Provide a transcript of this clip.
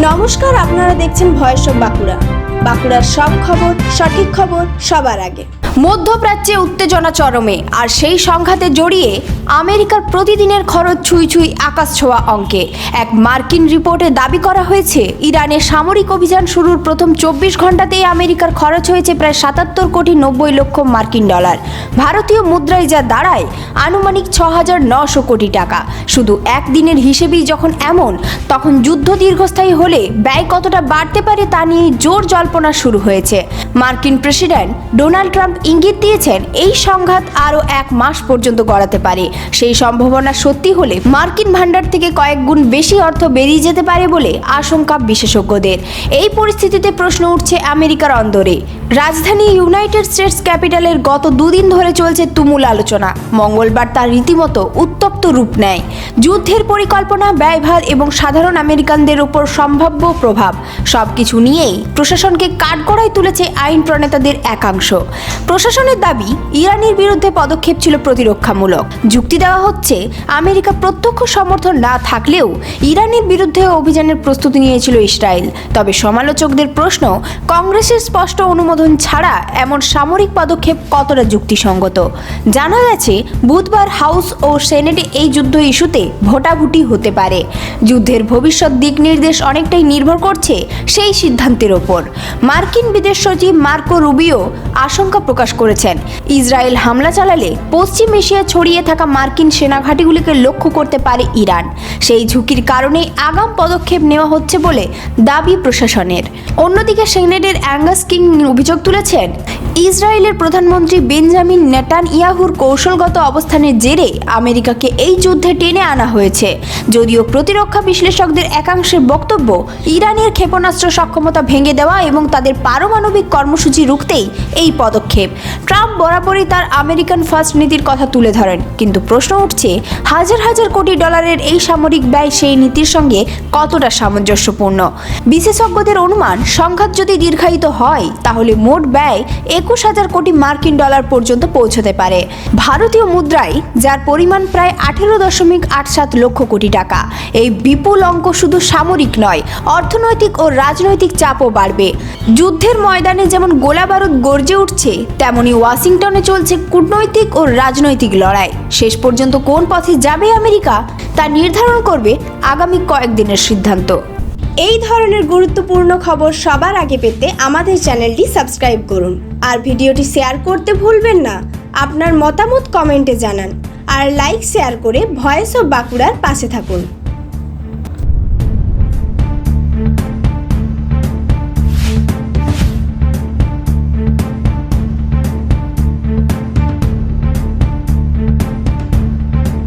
নমস্কার, আপনারা দেখছেন ভয়েস অফ বাঁকুড়া। বাঁকুড়ার সব খবর, সঠিক খবর সবার আগে। মধ্যপ্রাচ্যে উত্তেজনা চরমে, আর সেই সংঘাতে জড়িয়ে আমেরিকার প্রতিদিনের খরচ ছুঁই ছুঁই আকাশ ছোঁয়া অঙ্কে। এক মার্কিন রিপোর্টে দাবি করা হয়েছে, ইরানের সামরিক অভিযান শুরুর প্রথম 24 ঘন্টাতেই আমেরিকার খরচ হয়েছে প্রায় 77 কোটি 90 লক্ষ মার্কিন ডলার। ভারতীয় মুদ্রায় যা দাঁড়ায় আনুমানিক 6,900 কোটি টাকা। শুধু একদিনের হিসেবেই যখন এমন, তখন যুদ্ধ দীর্ঘস্থায়ী হলে ব্যয় কতটা বাড়তে পারে তা নিয়ে জোর জল্পনা শুরু হয়েছে। মার্কিন প্রেসিডেন্ট ডোনাল্ড ট্রাম্প ইঙ্গিত দিয়েছেন, এই সংঘাত আরও 1 মাস পর্যন্ত গড়াতে পারে। সেই সম্ভাবনা সত্যি হলে মার্কিন ভান্ডার থেকে কয়েক গুণ বেশি অর্থ বেরিয়ে যেতে পারে বলে আশঙ্কা বিশেষজ্ঞদের। এই পরিস্থিতিতে প্রশ্ন উঠছে আমেরিকার অন্দরে। রাজধানী ইউনাইটেড স্টেটস ক্যাপিটালের গত দুদিন ধরে চলছে তুমুল আলোচনা। মঙ্গলবার তার রীতিমতো উত্তপ্ত রূপ নেয়। যুদ্ধের পরিকল্পনা, ব্যয়ভার এবং সাধারণ আমেরিকানদের উপর সম্ভাব্য প্রভাব সবকিছু নিয়েই প্রশাসনকে কাঠগড়ায় তুলেছে আইন প্রণেতাদের একাংশ। প্রশাসনের দাবি, ইরানের বিরুদ্ধে পদক্ষেপ ছিল প্রতিরক্ষামূলক। যুক্তি দেওয়া হচ্ছে, আমেরিকা প্রত্যক্ষ সমর্থন না থাকলেও ইরানের বিরুদ্ধে অভিযানের প্রস্তুতি নিয়েছিল ইসরায়েল। তবে সমালোচকদের প্রশ্ন, কংগ্রেসের স্পষ্ট অনুমোদন ছাড়া এমন সামরিক পদক্ষেপ কতটা যুক্তিসঙ্গত। জানা গেছে, বুধবার হাউস ও সেনেটে এই যুদ্ধ ইস্যুতে ভোটাভুটি হতে পারে। যুদ্ধের ভবিষ্যৎ দিক নির্দেশ অনেকটাই নির্ভর করছে সেই সিদ্ধান্তের ওপর। মার্কিন বিদেশ সচিব মার্কো রুবিও আশঙ্কা প্রকাশ করেছেন, ইসরায়েল হামলা চালালে পশ্চিম এশিয়ায় ছড়িয়ে থাকা মার্কিন সেনাঘাঁটিগুলিকে লক্ষ্য করতে পারে ইরান। সেই ঝুঁকির কারণেই আগাম পদক্ষেপ নেওয়া হচ্ছে বলে দাবি প্রশাসনের। অন্যদিকে সেনেটের অ্যাঙ্গাস কিং অভিযোগ তুলেছেন, ইসরায়েলের প্রধানমন্ত্রী বেঞ্জামিন নেতানিয়াহুর কৌশলগত অবস্থানের জেরে আমেরিকাকে এই যুদ্ধে টেনে আনা হয়েছে। যদিও প্রতিরক্ষা বিশ্লেষকদের একাংশের বক্তব্য, ইরানের ক্ষেপণাস্ত্র সক্ষমতা ভেঙে দেওয়া এবং তাদের পারমাণবিক কর্মসূচি রুখতেই এই পদক্ষেপ। ট্রাম্প বরাবরই তার আমেরিকান ফার্স্ট নীতির কথা তুলে ধরেন, কিন্তু প্রশ্ন উঠছে, হাজার হাজার কোটি ডলারের এই সামরিক ব্যয় সেই নীতির সঙ্গে কতটা সামঞ্জস্যপূর্ণ। বিশেষজ্ঞদের অনুমান, সংঘাত যদি দীর্ঘায়িত হয় তাহলে মোট ব্যয় 21,000 কোটি মার্কিন ডলার পর্যন্ত পৌঁছতে পারে। ভারতীয় মুদ্রায় যার পরিমাণ প্রায় 18.87 লক্ষ কোটি টাকা। এই বিপুল অঙ্ক শুধু সামরিক নয়, অর্থনৈতিক ও রাজনৈতিক চাপও বাড়বে। যুদ্ধের ময়দানে যেমন গোলাবারুদ গর্জে উঠছে, তেমনি ওয়াশিংটনে চলছে কূটনৈতিক ও রাজনৈতিক লড়াই। শেষ পর্যন্ত কোন পথে যাবে আমেরিকা, তা নির্ধারণ করবে আগামী কয়েকদিনের সিদ্ধান্ত। এই ধরনের গুরুত্বপূর্ণ খবর সবার আগে পেতে আমাদের চ্যানেলটি সাবস্ক্রাইব করুন, আর ভিডিওটি শেয়ার করতে ভুলবেন না। আপনার মতামত কমেন্টে জানান, আর লাইক শেয়ার করে ভয়েস অফ বাঁকুড়ার পাশে থাকুন।